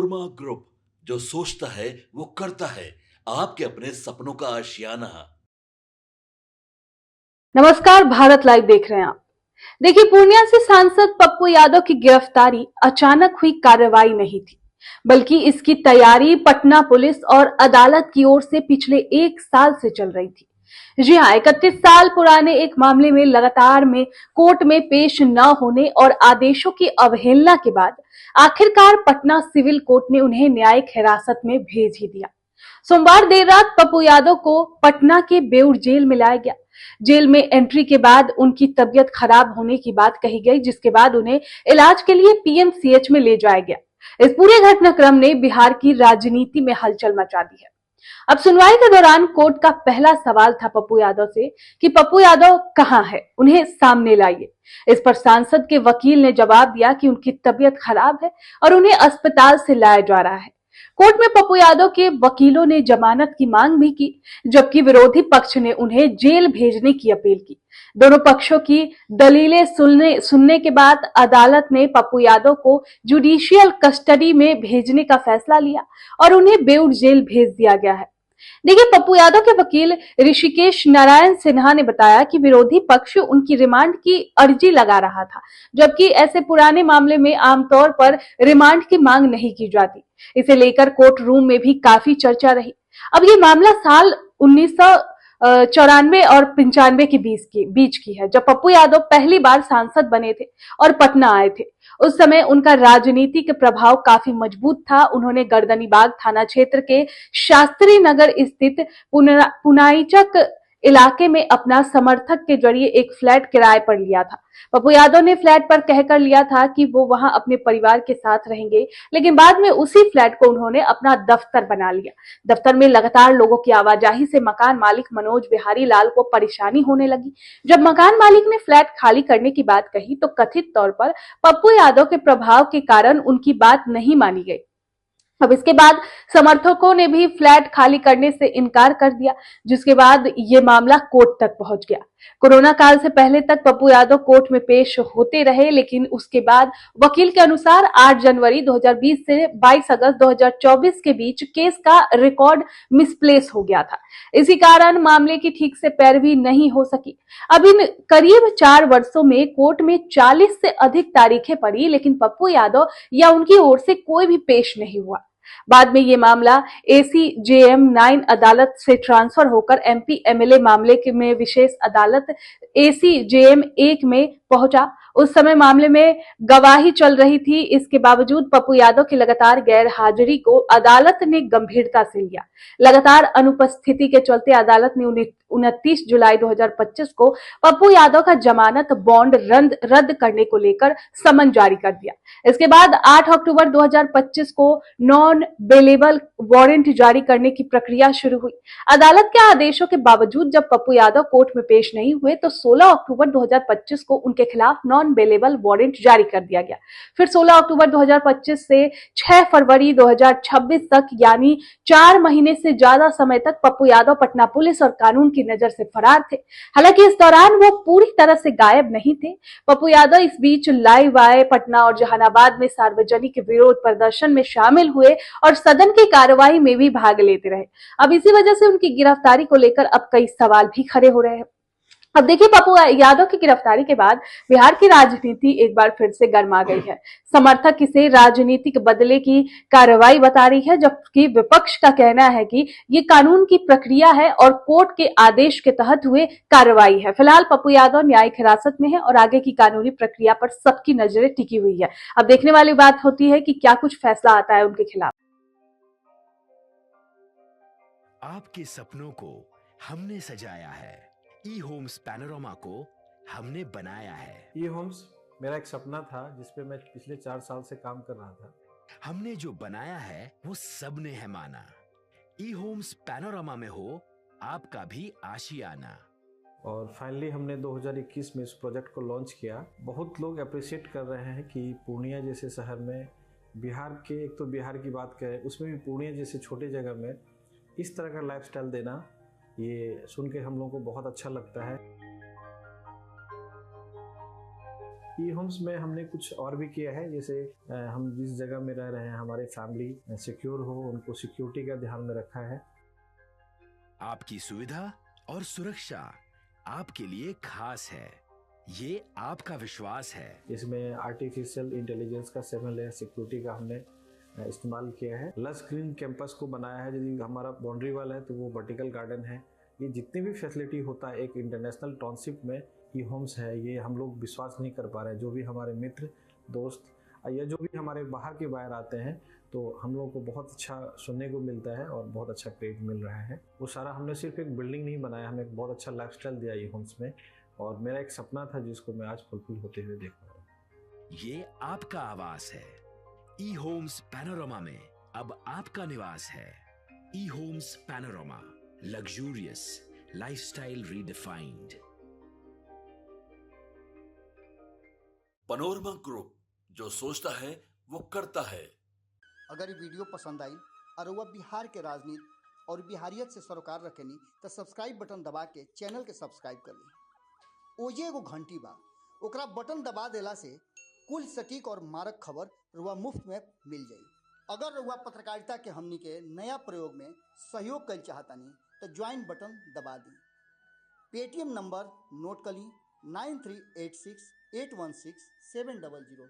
Korma group, जो सोचता है वो करता है। आपके अपने सपनों का आशियाना। नमस्कार, भारत लाइव देख रहे हैं आप। देखिए, पूर्णिया से सांसद पप्पू यादव की गिरफ्तारी अचानक हुई कार्रवाई नहीं थी, बल्कि इसकी तैयारी पटना पुलिस और अदालत की ओर से पिछले 1 साल से चल रही थी। जी हाँ, 31 साल पुराने एक मामले में लगातार में कोर्ट में पेश न होने और आदेशों की अवहेलना के बाद आखिरकार पटना सिविल कोर्ट ने उन्हें न्यायिक हिरासत में भेज ही दिया। सोमवार देर रात पप्पू यादव को पटना के बेउर जेल में लाया गया। जेल में एंट्री के बाद उनकी तबीयत खराब होने की बात कही गई, जिसके बाद उन्हें इलाज के लिए पीएमसीएच में ले जाया गया। इस पूरे घटनाक्रम ने बिहार की राजनीति में हलचल मचा दी है। अब सुनवाई के दौरान कोर्ट का पहला सवाल था पप्पू यादव से कि पप्पू यादव कहां है, उन्हें सामने लाइए। इस पर सांसद के वकील ने जवाब दिया कि उनकी तबीयत खराब है और उन्हें अस्पताल से लाया जा रहा है। कोर्ट में पप्पू यादव के वकीलों ने जमानत की मांग भी की, जबकि विरोधी पक्ष ने उन्हें जेल भेजने की अपील की। दोनों पक्षों की दलीलें सुनने के बाद अदालत ने पप्पू यादव को जुडिशियल कस्टडी में भेजने का फैसला लिया और उन्हें बेउर जेल भेज दिया गया है। देखिए, पप्पू यादव के वकील ऋषिकेश नारायण सिन्हा ने बताया कि विरोधी पक्ष उनकी रिमांड की अर्जी लगा रहा था, जबकि ऐसे पुराने मामले में आमतौर पर रिमांड की मांग नहीं की जाती। इसे लेकर कोर्ट रूम में भी काफी चर्चा रही। अब ये मामला साल 1994 और 95 के बीच की है, जब पप्पू यादव पहली बार सांसद बने थे और पटना आए थे। उस समय उनका राजनीतिक प्रभाव काफी मजबूत था। उन्होंने गर्दनीबाग थाना क्षेत्र के शास्त्री नगर स्थित पुनाईचक इलाके में अपना समर्थक के जरिए एक फ्लैट किराए पर लिया था। पप्पू यादव ने फ्लैट पर कहकर लिया था कि वो वहां अपने परिवार के साथ रहेंगे, लेकिन बाद में उसी फ्लैट को उन्होंने अपना दफ्तर बना लिया। दफ्तर में लगातार लोगों की आवाजाही से मकान मालिक मनोज बिहारी लाल को परेशानी होने लगी। जब मकान मालिक ने फ्लैट खाली करने की बात कही तो कथित तौर पर पप्पू यादव के प्रभाव के कारण उनकी बात नहीं मानी गई। अब इसके बाद समर्थकों ने भी फ्लैट खाली करने से इनकार कर दिया, जिसके बाद ये मामला कोर्ट तक पहुंच गया। कोरोना काल से पहले तक पप्पू यादव कोर्ट में पेश होते रहे, लेकिन उसके बाद वकील के अनुसार 8 जनवरी 2020 से 22 अगस्त 2024 के बीच केस का रिकॉर्ड मिसप्लेस हो गया था। इसी कारण मामले की ठीक से पैरवी नहीं हो सकी। अब इन करीब 4 वर्षों में कोर्ट में 40 से अधिक तारीखें पड़ी, लेकिन पप्पू यादव या उनकी ओर से कोई भी पेश नहीं हुआ। बाद में ये मामला ACJM 9 अदालत से ट्रांसफर होकर MP MLA मामले में विशेष अदालत ACJM 1 में पहुंचा। उस समय मामले में गवाही चल रही थी। इसके बावजूद पप्पू यादव की लगातार गैर हाजिरी को अदालत ने गंभीरता से लिया। लगातार अनुपस्थिति के चलते अदालत ने 29 जुलाई 2025 को पप्पू यादव का जमानत बॉन्ड रद्द करने को लेकर समन जारी कर दिया। इसके बाद 8 अक्टूबर 2025 को नॉन बेलेबल वारंट जारी करने की प्रक्रिया शुरू हुई। अदालत के आदेशों के बावजूद जब पप्पू यादव कोर्ट में पेश नहीं हुए तो 16 अक्टूबर 2025 को उनके खिलाफ नॉन बेलेबल वारंट जारी कर दिया गया। फिर 16 अक्टूबर 2025 से 6 फरवरी 2026 तक, यानी 4 महीने से ज्यादा समय तक पप्पू यादव पटना पुलिस और कानून की नजर से फरार थे। हालांकि इस दौरान वो पूरी तरह से गायब नहीं थे। पप्पू यादव इस बीच लाइव आए, पटना और जहानाबाद में सार्वजनिक विरोध प्रदर्शन में शामिल हुए और सदन की कार्यवाही में भी भाग लेते रहे। अब इसी वजह से उनकी गिरफ्तारी को लेकर अब कई सवाल भी खड़े हो रहे हैं। अब देखिए, पप्पू यादव की गिरफ्तारी के बाद बिहार की राजनीति एक बार फिर से गर्मा गई है। समर्थक इसे राजनीतिक बदले की कार्रवाई बता रही है, जबकि विपक्ष का कहना है कि ये कानून की प्रक्रिया है और कोर्ट के आदेश के तहत हुए कार्रवाई है। फिलहाल पप्पू यादव न्यायिक हिरासत में है और आगे की कानूनी प्रक्रिया पर सबकी नजरें टिकी हुई है। अब देखने वाली बात होती है कि क्या कुछ फैसला आता है उनके खिलाफ। आपके सपनों को हमने सजाया है, ई होम्स पैनोरामा को हमने बनाया है। ई होम्स मेरा एक सपना था जिसपे मैं पिछले 4 साल से काम कर रहा था। हमने जो बनाया है वो सबने है माना। ई होम्स पैनोरामा में हो आपका भी आशियाना। और फाइनली हमने 2021 में इस प्रोजेक्ट को लॉन्च किया। बहुत लोग अप्रिशिएट कर रहे हैं कि पूर्णिया जैसे शहर में, बिहार के, एक तो बिहार की बात करें उसमें भी पूर्णिया जैसे छोटे जगह में इस तरह का लाइफस्टाइल देना, ये सुन के हम लोगों को बहुत अच्छा लगता है। ई होम्स में हमने कुछ और भी किया है, जैसे हम जिस जगह में रह रहे हैं हमारे फैमिली सिक्योर हो, उनको सिक्योरिटी का ध्यान में रखा है। आपकी सुविधा और सुरक्षा आपके लिए खास है, ये आपका विश्वास है। इसमें आर्टिफिशियल इंटेलिजेंस का 7 लेयर सिक्योरिटी का हमने इस्तेमाल किया है। लस ग्रीन कैंपस को बनाया है, यदि हमारा बाउंड्री वाल है तो वो वर्टिकल गार्डन है। ये जितनी भी फैसिलिटी होता है एक इंटरनेशनल टाउनशिप में ई होम्स है, ये हम लोग विश्वास नहीं कर पा रहे हैं। जो भी हमारे मित्र दोस्त या जो भी हमारे बाहर के बाहर आते हैं तो हम लोगों को बहुत अच्छा सुनने को मिलता है और बहुत अच्छा क्रेडिट मिल रहा है। वो सारा हमने सिर्फ एक बिल्डिंग नहीं बनाया, हमें एक बहुत अच्छा लाइफस्टाइल दिया ई होम्स में, और मेरा एक सपना था जिसको मैं आज फुलफिल होते हुए देख रहा हूँ। ये आपका आवास है। ई होम्स पैनोरामा में अब आपका निवास है। E homes Panorama, luxurious lifestyle redefined. Panorama group, जो सोचता है वो करता है। अगर ये वीडियो पसंद आई और वह बिहार के राजनीति और बिहारियत से सरोकार रखेनी तो सब्सक्राइब बटन दबा के चैनल के सब्सक्राइब कर ली। ओजे एगो घंटी बा, ओकरा बटन दबा देला से कुल सटीक और मारक खबर रुआ मुफ्त में मिल जाई। अगर रुआ पत्रकारिता के हमनी के नया प्रयोग में सहयोग कर चाहतानी तो ज्वाइन बटन दबा दी। पेटीएम नंबर नोट कर ली 9386816700।